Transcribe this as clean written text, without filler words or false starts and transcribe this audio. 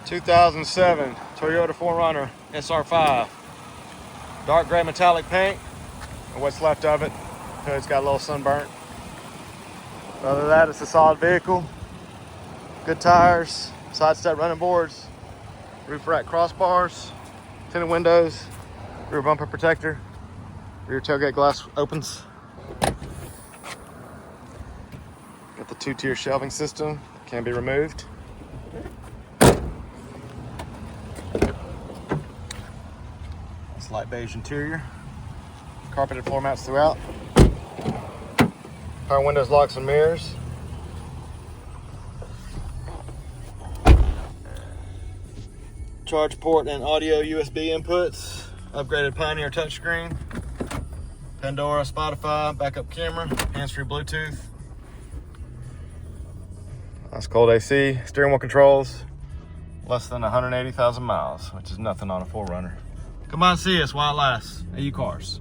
2007 Toyota 4Runner SR5. Dark gray metallic paint, or what's left of it. It's got a little sunburnt. Other than that, it's a solid vehicle. Good tires, side step running boards, roof rack crossbars, tinted windows, rear bumper protector, rear tailgate glass opens. Got the 2-tier shelving system, can be removed. It's light beige interior, carpeted floor mats throughout. Power windows, locks, and mirrors. Charge port and audio USB inputs. Upgraded Pioneer touchscreen. Pandora, Spotify, backup camera, hands-free Bluetooth. Nice cold AC, steering wheel controls. Less than 180,000 miles, which is nothing on a 4Runner. Come on, see us while it lasts at U-Cars.